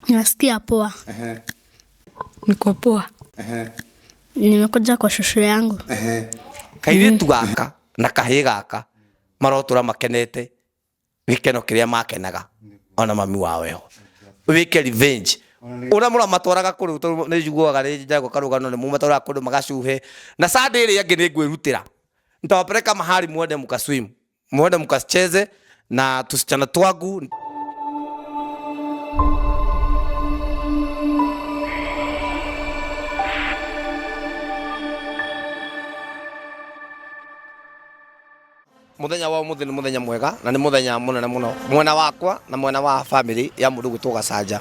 Nasikia poa. Niko poa. Nimekuja kwa shosho yangu. Kairitu gaka na kahĩ gaka marotura makenete gĩkeno kĩrĩa makenaga ona mami wao eho wĩke revenge ona mũra matwaraga kũrũ nĩ njiguaga rĩ njagwo karũgano nĩ mumatwaraga kũrũ magacuhe na Sunday ĩrĩa ĩngĩ nĩ ngwĩrutĩra nitawapeleka mahali muende mkaswim muende mkacheze na tusichana twangu. Muthenya wa umuthi ni muthenya mwega na ni muthenya munene muno mwena wakwa na mwena wa family ya mundu gwitwo Gacanja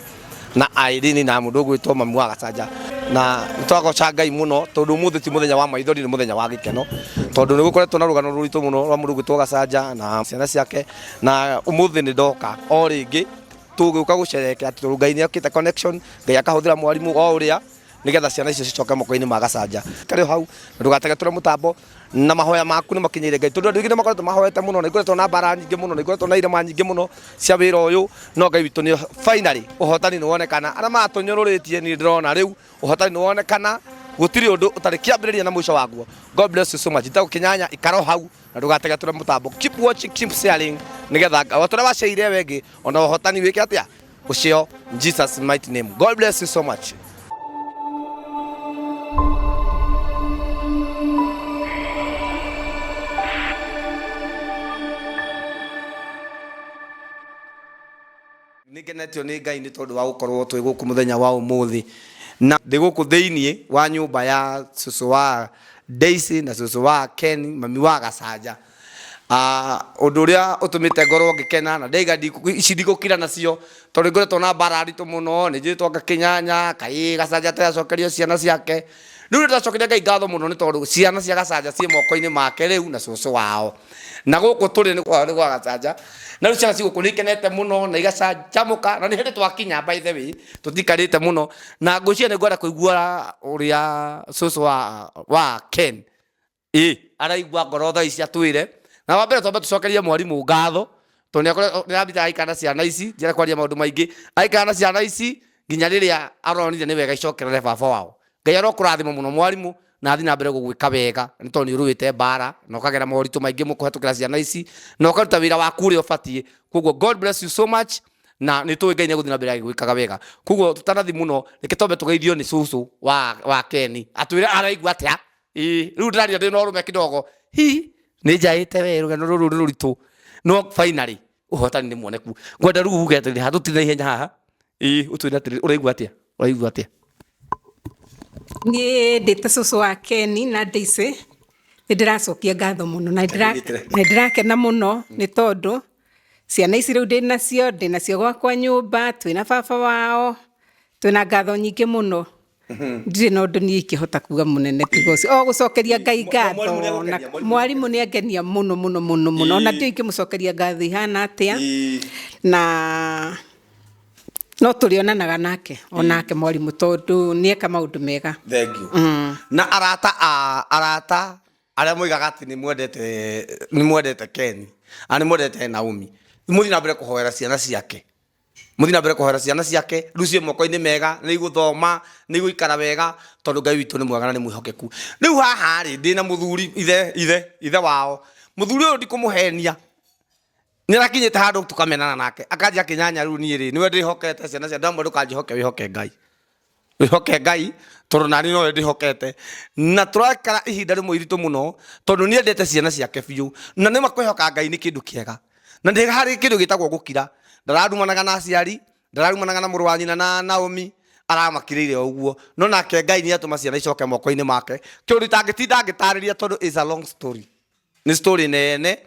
na Irene na mundu gwitwo mami wa Gacanja na nitwagoca Ngai muno tondu umuthi ti muthenya wa maithori ni muthenya wa gikeno tondu ni gukoretwo na rugano ruritu muno rwa mundu gwitwo Gacanja na ciana ciake na umuthi ni ndoka o ringi tugiuka gucerekera tondu Ngai ni akite connection Ngai akahuthira mwarimu o uria nigetha ciana icio cicoke moko-ini ma Gacanja kari hau ndugatege ture mutambo na mahoya maku ni makinyire Ngai tondu ndigire makoretwo mahoete muno ni ngoretwo na bara nyingi muno ni ngoretwo na irema nyingi muno cia wira uyu no Ngai witu ni finally uhotani ni wonekana ara matunyoruritie ni ndirona riu uhotani ni wonekana gutiri undu utari kiambiriria na mwisho waguo. God bless you so much itagukinyanya ikaro hau na ndugatege ture mutambo keep watching keep sharing nigetha watura waceire wengi ona uhotani wike atia ucio Jesus mighty name. God bless you so much. Nigenetio ni Ngai ni tondu wa gukorwo twi guku muthenya wa umuthi na ndi guku thiini wa nyumba ya susu wa Daisy na susu wa Ken mami wa Gacanja undu uria utumite ngorwo ngikena na ndaiga ici ndigukira nacio tondu ngoretwo na bara nditu muno ni njitwo ngakinyanya kai Gacanja tiracokerio ciana ciake riu ndiracokeria Ngai ngatho muno ni tondu ciana cia Gacanja cie moko-ini make riu na susu wao na guku turi ni kwa Gacanja na ruciana ciguku ni kenete muno na igacanjamuka na ni hindi twakinya by the way tutikarite muno na ngwiciria ni ngwenda kuigua uria susu wa Ken araigua ngoro thaa ici atwire na wa mbere twambe tucokerie mwarimu ngatho tondu ni abita aikana ciana ici njira kwaria maundu maingi aikana ciana ici nginya riria aronire ni wega icokerere baba wao Ngai arokurathima muno mwarimu na athi na mbere gugwika wega ni tondu uruite bara na ukagera moritu maingi mukuhetukira ciana ici na ukaruta wira waku uri ubatie koguo God bless you so much na ni tuwe Ngai ni guthina mbere gwikaga wega koguo tutanathi muno reke tombe tugeithio ni susu wa Ken atwire araigua atia riu ndiraria ndi no rume kidogo ni njaite we rugano ruru ruritu no finally uhotani ni muoneku ngwenda riu uge atiri hatutire ihenya haha utwire atiri uraigua atia Ni ndite susu wa Ken na Daisy ndiracokia ngatho muno na ndirakena muno ni tondu ciana ici riu ndinacio gwakwa nyumba twina baba wao twina ngatho nyingi muno ndiri na undu ni ikihota kuga munene tigoci o gucokeria Ngai ngatho na mwarimu ni angenia muno muno muno muno ona ndio ikimucokeria ngatho ihana atia na no turionanaga nake onake mwarimu tondu nieka maundu mega. Thank you. Na arata aria moigaga ati ni mwendete Ken ani mwendete Naomi muthi na mbere kuhoera ciana ciake muthi na mbere kuhoera ciana ciake rucie moko-ini mega ni guthoma ni guikara wega tondu Ngai witu ni mwega na ni mwihokeku riu haha ri ndina muthuri ithe wao muthuri uyu ndikumuhenia ni rakinyite handu tukamenana nake akanjia kinyanya riu ni ri niwe ndihokete ciana cia ndamwe ndukanjihoke wihoke Ngai tondu nani no ndihokete na turakara ihinda rimwe iritu muno tondu ni endete ciana ciake biu na ni makwihoka Ngai ni kindu kiega na ndi hari kindu gitagwo gukira ndararumanaga na aciari ndararumanaga na muru wa nyina na Naomi aramakirire uguo no nake Ngai ni atuma ciana icoke moko-ini make kiuri tangitinda ngitariria tondu is a long story ni story nene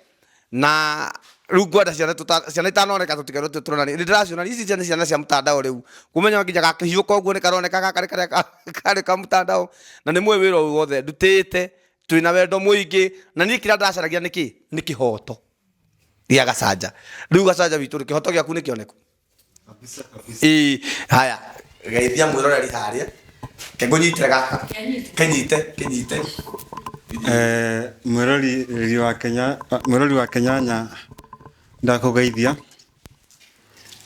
na riu ngwenda ciana itanoneka tutigero turonani ndiraciona ici ciana cia mutandao riu kumenya nginya gakihiuka uguo ni karoneka kari ka mutandao na ni mwe wira uyu wothe ndutite twina wendo muingi na ni kira ndacaragia ni kihoto ya Gacanja riu Gacanja witu kihoto giaku ni kioneku kabisa haya geithia mwiroreri haria kengunyitire gaka kenyite mwirori wa Kenyanya ndakugeithia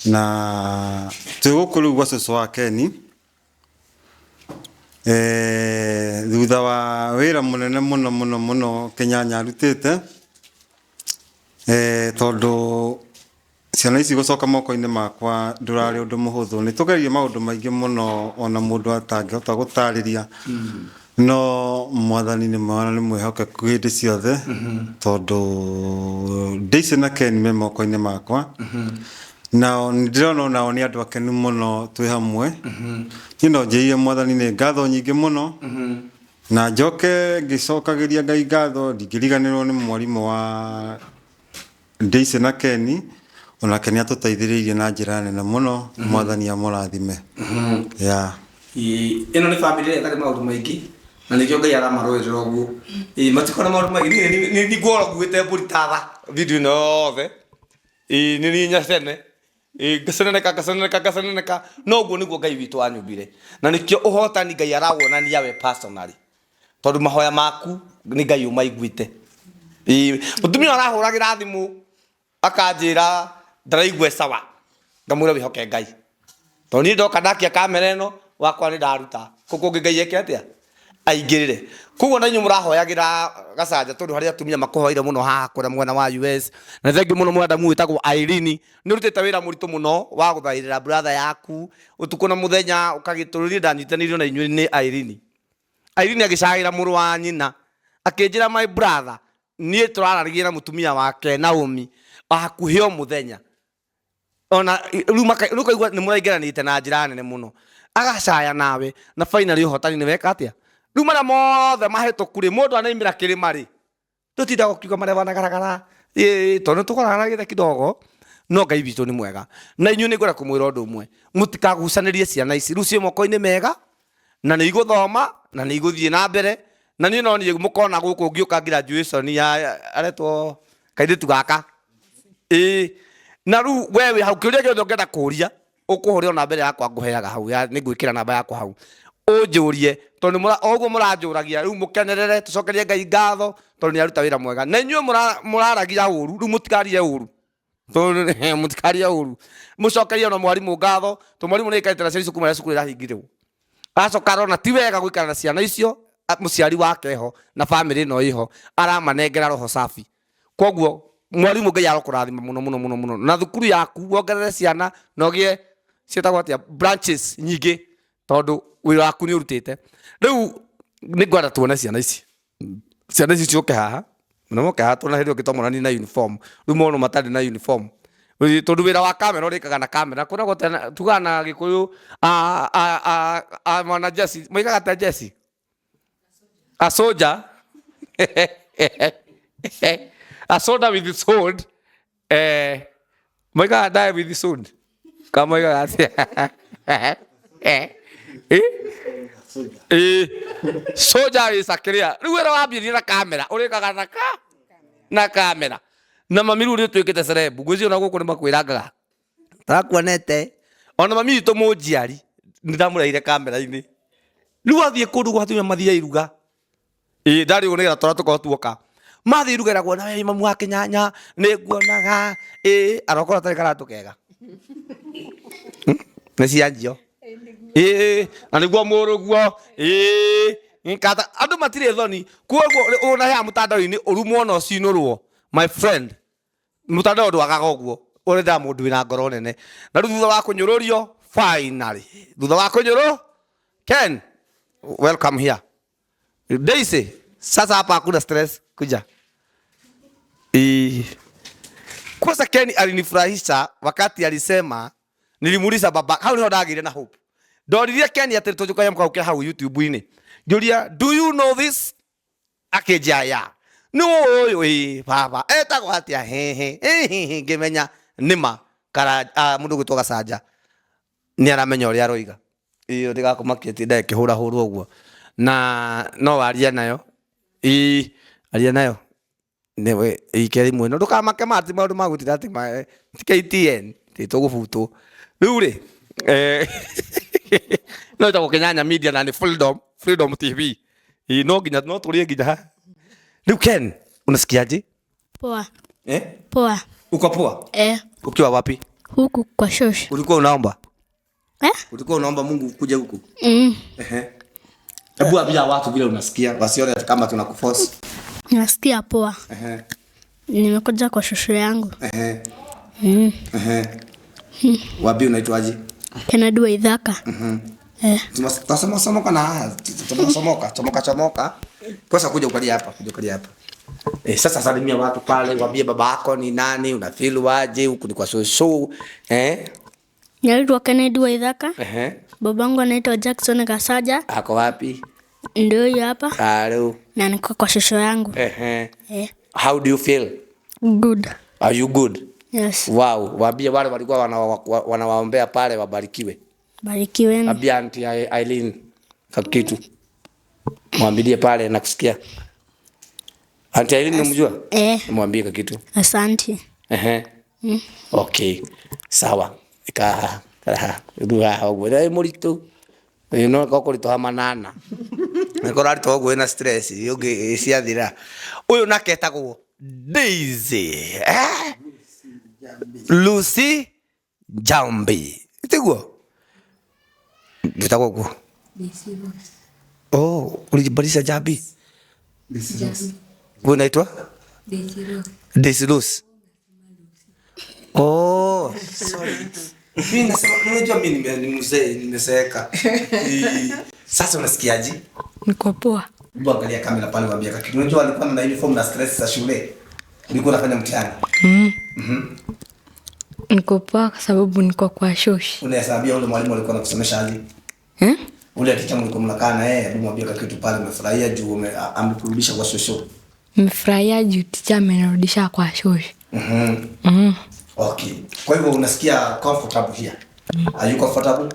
na tugukuru gwa cucu wa Keni thutha wa wira munene muno Kenyanya arutite tondu ciana ici gucoka moko-ini makwa ndurari undu muhuthu ni tugerie maundu maingi muno ona mundu atangihota gutariria no mwathani ni mwana ni mwihokeku hindi ciothe tondu Daisy na Ken me moko-ini makwa na ndirona nao ni andu akenu muno twi hamwe no njiie mwathani ni ngatho nyingi muno na njoke ngicokagiria Ngai ngatho ndingiriganirwo ni mwarimu wa Daisy na Ken ona Ken atutaithiriirie na njira nene muno mwathani amurathime ino ni family ĩtarĩ maũndũ maingĩ na nĩkĩo Ngai aramarũĩrĩra ũguo matikona maũndũ maingĩ ni ngoro nguĩte mbũri tatha video ĩno yothe nĩ ninya tene ngaceneneka no ũguo nĩguo Ngai witũ anyũmbire na nĩkĩo ũhotani Ngai arawonania we personally tondũ mahoya maku nĩ Ngai ũmaiguĩte mũtumia arahũragĩra thimũ akanjĩra ndaraigua sawa ngamwĩra wĩhoke Ngai tondũ niĩ ndoka ndakia kamera ĩno wakwa nĩ ndaruta kũkũ Ngai eke atĩa aingĩrĩre koguo na inyuĩ mũrahoyagĩra Gacanja tondũ harĩa atumia makũhoire mũno haha kũrĩa mwena wa US na thengiũ mũno mwandamu wĩtagwo Irene nĩ ũrutĩte wĩra mũritũ mũno wa gũthaĩrĩra brother yaku ũtukũ na mũthenya ũkagĩtũrũria ndanyitanĩirio na inyuĩ nĩ Irene agĩcagĩra mũrũ wa nyina akĩnjĩra my brother niĩ tũrararigie na mũtumia wake Naomi hakuhĩ o mũthenya ona rĩu kaigua nĩ mũraingĩranĩte na njĩra nene mũno agacaya nawe na finally ũhotani nĩ weka atĩa rĩu marĩa mothe mahĩtũku rĩ mũndũ anaimĩra kĩrĩma rĩ tũtinda gũkiuga marĩa vanagaragara tondũ tũkoragwo na gĩthe kidogo no Ngai witũ nĩ mwega na inyuĩ nĩ ngwenda kũmwĩra ũndũ ũmwe mũtikagucanĩrie ciana ici rĩu ciĩ moko-inĩ mega na nĩ igũthoma na nĩ igũthiĩ na mbere na niĩ no niĩ mũkona gũkũ ngĩũka graduation ya aretwo kairĩtu gaka na rĩu we wĩ hau kĩũria gĩothe ũngĩenda kũũria ũkũhũrĩra na mbere yakwa ngũheaga hau nĩ ngwĩkĩra namba yakwa hau ũnjũrie tondũ ũguo mũranjũragia rĩu mũkenerere tũcokerie Ngai ngatho tondũ nĩ aruta wĩra mwega na inyuĩ mũraragia ũru rĩu mũtikarie ũru tondũ mũtikarie ũru mũcokerie ona mwarimũ ngatho tondũ mwarimũ nĩ aikarĩte na ciana icio kuma rĩrĩa cukuru ĩrahingirwo acoka arona ti wega gũikara na ciana icio mũciari wake ho na family ĩno ĩho aramanengera roho safi koguo mwarimu Ngai arokũrathima mũno na thukuru yaku wongerere ciana na ũgĩe ciĩtagwo atĩa branches nyingĩ tondũ wĩra waku nĩ ũrutĩte rĩu nĩ ngwenda tuone ciana ici ciũke haha na moke haha tuona hĩndĩ ũngĩtwamonani na uniform rĩu mono matarĩ na uniform tondũ wĩra wa kamera ũrĩkaga na kamera kũragwo tugaga na Gĩkũyũ mwana Jesse moigaga ta Jesse a soldier a soldier with the sword moigaga die with the sword kama moigaga atĩa soldier is a clear rĩu wĩra wambĩrĩria na kamera ũrĩkaga na kamera na mami rĩu nĩtwĩkĩte cerebu ngwĩciria ona gũkũ nĩmakwĩrangaga takuonete ona mami witũ mũnjiari nĩndamũreire kamera-inĩ rĩu athiĩ kũndũ gwa atumia mathiĩ iruga ndarĩ ũguo nĩgetha twara tũkorwo tuoka mathiĩ iruga ĩragwo na mamu wa Kĩnyanya nĩnguonaga arokorwo atarĩ karatũ kega nĩ cianjio na nĩguo mũrũguo andũ matirĩ thoni koguo ũnaheaga mũtandao-inĩ ũrumwo na ũcinũrwo my friend mũtandao ndwagaga ũguo ũrenda mũndũ wĩna ngoro nene na rĩu thutha wa kũnyũrũrio finally thutha wa kũnyũrũ Ken welcome here Daisy sasa hapa hakuna stress kuja kwanza Ken alinifurahisha wakati alisema nilimuuliza baba hau ndio ndagire na hope ndoririe Ken atĩ tũnjũkaye mũkaũkĩra hau YouTube-inĩ ngĩũria do you know this akĩnjaya no ũyũ baba etagwo atĩa ngĩmenya nĩma mũndũ gwĩtwo Gacanja nĩ aramenya ũrĩa aroiga ndĩgakũmakie atĩ ndekĩhũrahũrwo ũguo na no waria nayo aria nayo newe ikeri mweno ndukamake mati maundu magutira ati KTN tũgũbutwo rĩu rĩ no ta Kenyanya Media na Freedom TV no nginya no tũrie nginya rĩu Ken unasikiaje? Poa. Poa. Uko poa? Ukiwa wapi? Huku kwa shosh. Ulikuwa unaomba? Eh? Ulikuwa unaomba Mungu kuja huku? Hebu ambia watu vile unasikia, wasione kama tunakuforce. Nasikia poa. Nimekuja kwa shosho yangu. Wapi unaitwaje? Kennedy Waithaka. Tunasomoka na chomoka. Kosa kuja ukalia hapa. Sasa salimia watu pale, waambie baba yako ni nani, unafeel waje, huku ni kwa shosho. Naitwa Kennedy Waithaka. Babangu anaitwa Jackson Kasaja. Ako wapi? Ndio huyu hapa. Hello. Na niko kwa shosho yangu. How do you feel? Good. Are you good? Yes. Wow, waambie wale walikuwa wanawaombea pale wabarikiwe. Barikiweni. Ambia Auntie Eileen kakitu. Mwambie pale nakusikia. Auntie Eileen unamjua? Mwambie kakitu. Asante. Okay. Sawa. Ruha ogwe murito. Ko rito hamanana. Ko rito ogwe na stress. Yoge ciathira. Uyu naketagwo Daisy. Lucy Jambi. Itiguo. Nditagwo go. Ulijibadilisha Jambi. Wewe unaitwa? Daisy Lucy. Sorry. Mimi nimeseka. Sasa unasikiaje? Niko poa. Hebu angalia kamera pale waambia kitu. Unajua alikuwa na uniform na stress za shule. Ulikuwa unafanya mtihani. Niko poa kwa sababu niko kwa shoshi. Unahesabia ule mwalimu alikuwa anakusomesha aje? Ule teacher mlikuwa mnakaa na yeye, hebu mwambie kitu pale umefurahia juu amekurudisha kwa shosho. Nimefurahia juu teacher amenirudisha kwa shoshi. Okay. Kwa hivyo unasikia comfortable here? Are you comfortable?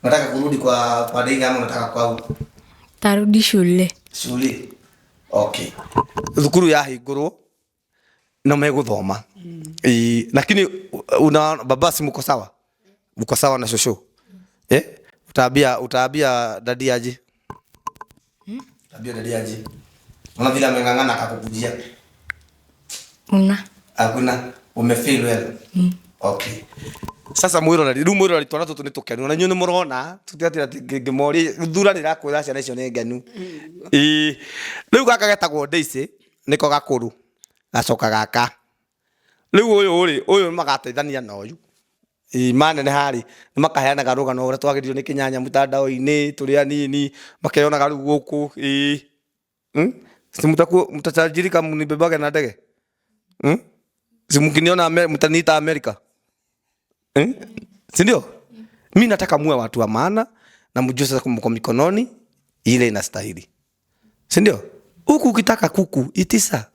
Unataka kurudi kwa dini ama unataka kwa tarudi shule? Shule. Okay. Thukuru ya higuru na meguthoma. Lakini una baba si mko sawa? Mko sawa na shosho? Utaambia dadi aje? Utaambia dadi aje? Una vile amengangana akakukujia? Hakuna. Umefeel well. Okay. Sasa mwiro alitwara tutu nitukenu na nyune murona tutati ngimori thura ni rakwira ciana icio ni ngenu. Riu gaka getagwo Daisy niko gakuru gacoka gaka. Riu uyu magateithania na uyu. Mane ne hari makaheana garugano ura twagirio ni kinyanya mutandao-ini turi anini makeyona garu guku. Mutachajirika munibebage na ndege. Si mkiniona mtaniita Amerika. Si ndio? Mimi nataka muwe watu wa maana na mjue sasa kwa mikononi ile inastahili. Si ndio? Huku ukitaka kuku itisa.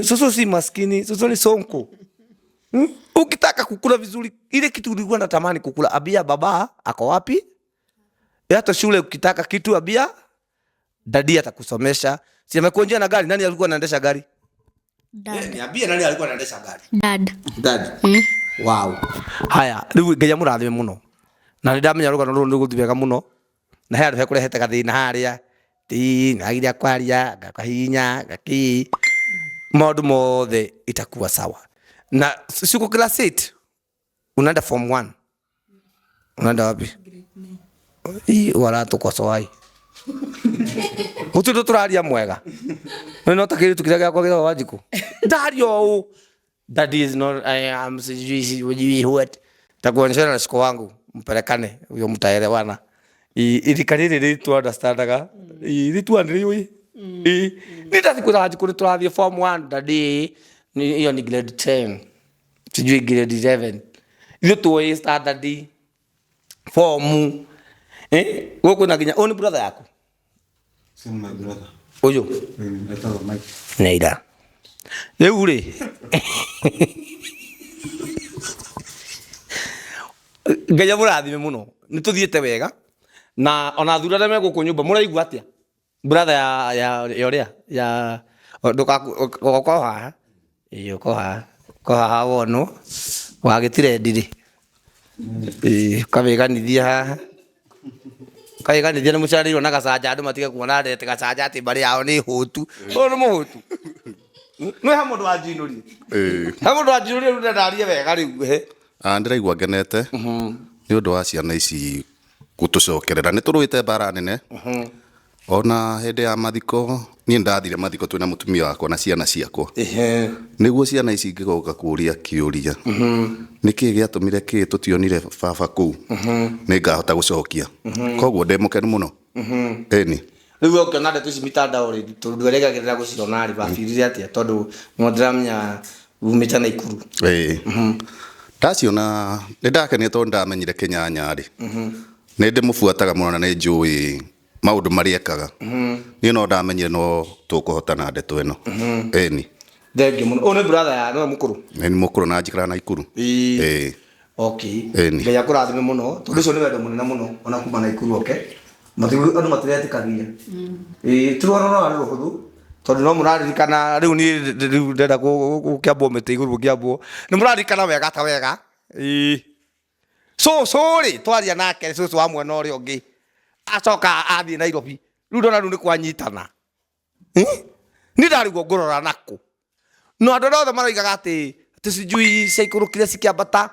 Soso si maskini, soso ni sonko. Ukitaka kukula vizuri ile kitu ulikuwa unatamani kukula, abia baba ako wapi? Hata shule ukitaka kitu abia dadi atakusomesha. Si amekuonjea na gari, nani alikuwa anaendesha gari? Dad. Niambie nani alikuwa anaendesha gari? Dad. Wow. Haya, riu Ngai murathime muno. Na ndamenya rugano ruru nduguthibega muno. Na he andu he kurehete gathina haria. Nagiria kwaria, gakahinya, gaki. Maundu mothe itakuwa sawa. Na siko class 8. Unaenda form 1. Unaenda wapi? Wala tukosoai. Mutu turaria mwega. No takiri tukiraga kwa githo wajiko. Dario. That is not I am sijui what. Takuonyesha na shiko wangu mpelekane huyo mtaelewana. Ilikanire ritu understandaga. Ritu andiriwe. Nitasiku za wajiko turathie form 1 dadi hiyo ni grade 10. Sijui grade 11. Hiyo tu standard form. Wewe na ginya oni brother yako. Si my brother. Oyo. Ndetagwo Mike. Neida. Rĩu rĩ. Ngai amũrathime mũno. Nĩtũthiĩte wega. Na ona thura me gũkũ nyũmba mũraigua atĩa? Brother ya ũrĩa ya ndũkako haha. Uko haha. Ko haha wonwo. Wagĩtire ndiri. Kabeganithia haha. Kabeganithia nĩ mũcarĩirwo na gacanja andũ matige kuona ndete gacanja atĩ mbarĩ yao nĩ hũtu. Ũyũ nĩ mũhũtu. nä ha må ndå wanjinå rie ha må ndå wanjinå rie rä u ndendarie wega rä u ndĩraigua ngenete nĩ ũndũ wa ciana ici gũtũcokerera nĩ tũrũĩte mbara nene ona hĩndĩ ya mathiko niĩ ndathire mathiko twĩna mũtumia wakwa na ciana ciakwa nĩguo ciana ici ingĩgoka kũũria kĩũria nĩkĩĩ gĩatũmire kĩĩ tũtionire baba kũu nĩ ngahota gũcokia koguo ndĩ mũkenu mũno ĩni rä u okiona ndeto ici mitandao rä tondå ndweregagä rä ra gå cirona rä babirire atä a tondå no ndäramenya umä te na ikuru ndaciona nĩ ndakenire tondũ ndamenyire Kĩnyanya-rĩ nĩ ndĩmũbuataga mũno na nĩ njũĩ maũndũ marĩa ekaga niĩ no ndamenyire no tũkũhotana ndeto ĩno ĩni thengio mũno ũyũ nĩ brother ya nĩwe mũkũrũ nĩ mũkũrũ na njikara na ikuru Ngai akå rathime må no tondå å cio nä wendo må nene må no ona kuma na ikuru andå matirä kä gagia tirwonona rä rå hå thu tondå no må raririkana rä u niä ndenda gå kä ambwo mä tä igå rå gå kä ambwo nä må raririkana wega ta wega cåcå rä twaria nake cåcå wa mwena å rä a å ngä acoka athiä Nairobi rä u ndona rä u nä kwanyitana nä ndarä guo ngå rora nakå no andå arä othe maroigaga atä cinjui cia ikå rå kä rä cikä ambata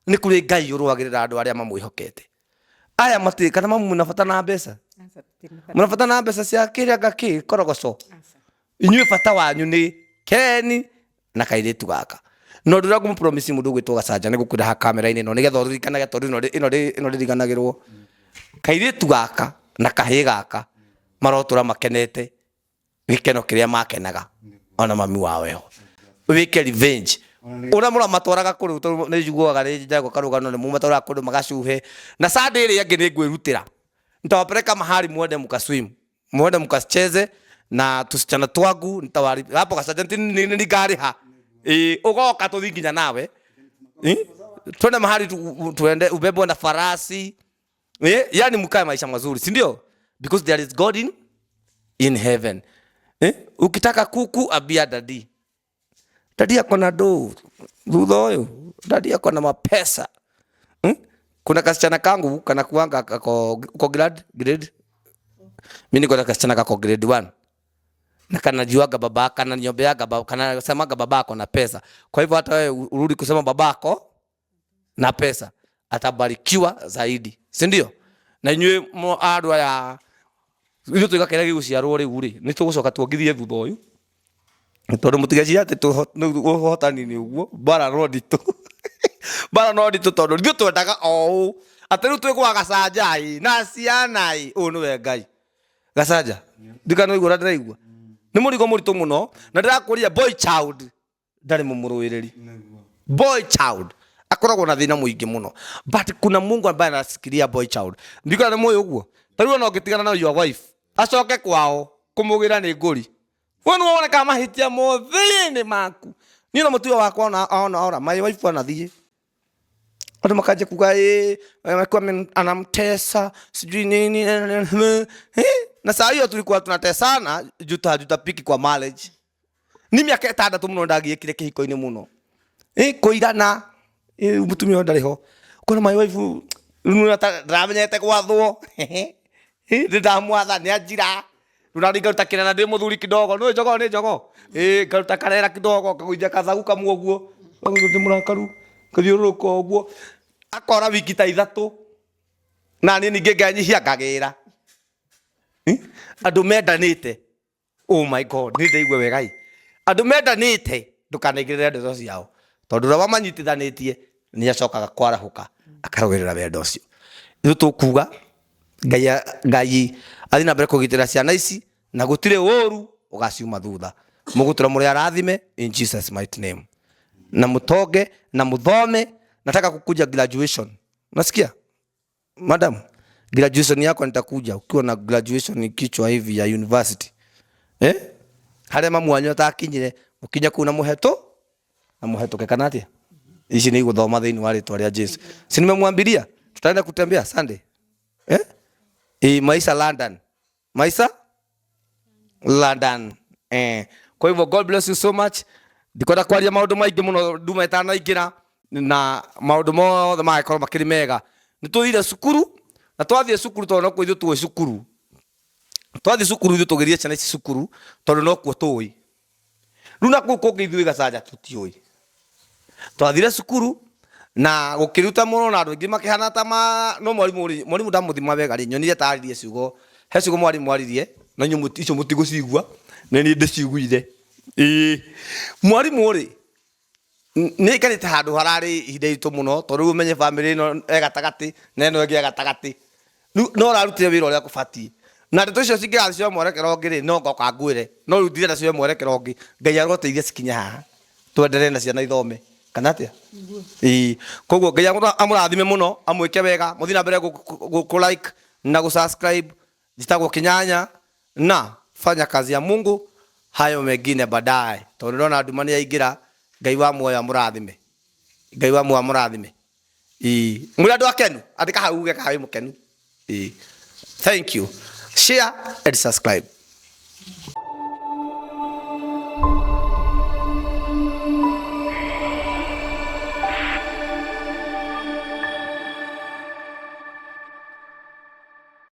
nä kå rä Ngai å rå agä rä ra andå arä a mamwä hokete aya matä kana mamu na bata na mbeca muna bata na mbeca cia kä rä anga kä korogoco inyuä bata wanyu nä Keni na kairä tu gaka no ndå rä a ngå må promise må ndå gwä two Gacanja nä gå kwä ra ha kamera-inä no nä getha å ririkanage tondå ä no rä riganagä rwo kairä tu gaka na kahä gaka marotå ra makenete gä keno kä rä a makenaga ona mami wao eho wä ke revenge å rä a må ramatwaraga kå rä u nä njiguaga nä njagwo karå gano nä må matwaraga kå rä magacuhe na Sunday ä rä angä nä ngwä rutä ra nitawapeleka mahali mwende mkaswim mwende mkacheze na tusichana twangu nitawari hapo Gacanja nä ngarä ha ugoka tå thi nginya nawe twende mahali tuende ubebwe na farasi yani mkae maisha mazuri si ndio because there is God in heaven ukitaka kuku abia dadi ako na do thutha ũyũ dadi ako na mapesa kuna kasichana kangu kana kuanga kako grade mimi niko na kasichana kako grade 1 na kana juaga baba kana nyombeaga baba kana semaga babako na pesa kwa hivyo hata wewe urudi kusema babako na pesa atabarikiwa zaidi si ndio na inyuĩ andũ aya ithuĩ tũigakĩra gĩgũciarwo rĩu rĩ nĩ tũgũcoka tuongithie thutha ũyũ tondũ mũtigeciria atĩ ũhotani nĩ ũguo mbara no nditũ tondũ ithuĩ twendaga o ũũ atĩ rĩu twĩgũa Gacanja na ciana ũyũ nĩwe Ngai Gacanja ndikana igua ndĩraigua nĩ mũrigo mũritũ mũno na ndĩrakũria boy child ndarĩ mũmũrũĩrĩri boy child akoragwo na thĩna mũingĩ mũno but kuna Mungu ambaye anasikilia boy child ndikana nĩ mũĩ ũguo tarĩu no ngĩtigana na your wife acoke kwao kũmũgĩra nĩ ngũri wonu woneka mahĩtia mothĩinĩ maku niĩ na mũtumia wakwa ona my wife anathiĩ andũ makanjia kuga anamtesa sijui nini na saa hiyo tulikuwa tunatesana juta piki kwa marriage ni miaka 6 mũno ndagiĩkire kĩhiko-inĩ mũno kũigana mũtumia ndarĩ ho kona my wife ndamenyete gwathwo ndamwatha nĩ anjira rũrari ngaruta kĩrera ndĩ mũthuri kidogo nĩ njogo ngaruta karera kidogo kagũithia kathagu kamwe ũguo ndĩ mũrakaru kathiũrũrũka ũguo akora wiki ta 3 na niĩ ningĩ nganyihia ngagĩra andũ mendanĩte oh my God nĩ ndaigua wega andũ mendanĩte ndũkanaigĩrĩre ndeto ciao tondũ ũrĩa wamanyitithanĩtie nĩ acokaga kwarahũka akarũgĩrĩra wendo ũcio ithuĩ tũkuga Ngai athi na mbere kũgitĩra ciana ici na gũtirĩ ũru ũgaciuma thutha mũgũtũra mũrĩ arathime in Jesus mighty name na mũtonge na mũthome nataka kukuja graduation nasikia madam graduation yako nitakuja ukiwa na graduation kichwa hivi ya university harĩa mamu wanyu atakinyire ukinya kuna muheto na muhetoke kana atia ici nĩ igũthoma thĩinĩ wa rĩtwa rĩa Jesu si nimemwambiria tutaenda kutembea Sunday maisha London kwa hivyo God bless you so much ndikwenda kwaria maũndũ maingĩ mũno nduma ĩtanaingĩra na maũndũ mothe magakorwo makĩrĩ mega nĩ tũthire cukuru na twathiĩ cukuru tondũ no kuo ithuĩ tũĩ cukuru twathiĩ cukuru ithuĩ tũgĩthiĩ ciana ici cukuru tondũ no kuo tũĩ runa kuko ngithui gacaja tutioi twathire cukuru na gukiruta muno na andu ingi makihana ta no mwarimu ndamuthima wega ri nyonire taririe ciugo he ciugo mwarimu aririe na nyu icio mutigũcigua na ni ndiciguire mwarimu ri nä ikarä te handå hararä ihinda itå må no tondå rä u menye bamä no gatagatä na ä no ä ngä gatagatä no rarutä re wä ra å rä a kå batiä na ndeto icio cingä rathiä cio mwerekero ngä rä no ngoka ngwä re no rä u ndirä nacio mwerekero ngä ngai aroteithia cikinye haha twendere na ciana ithome kana atä koguo ngai amå rathime må no amwä ke wega må thiä na mbere gå like na gå subscribe njitagwo Kinyanya na fanya kazi ya Mungu hayo mengine baadaye tondå ndona nduma nä yaingä ra ngai wa muoyo amurathime ngai wa muoyo amurathime mwä andå akenu andä ka hau geka må kenu thank you share and subscribe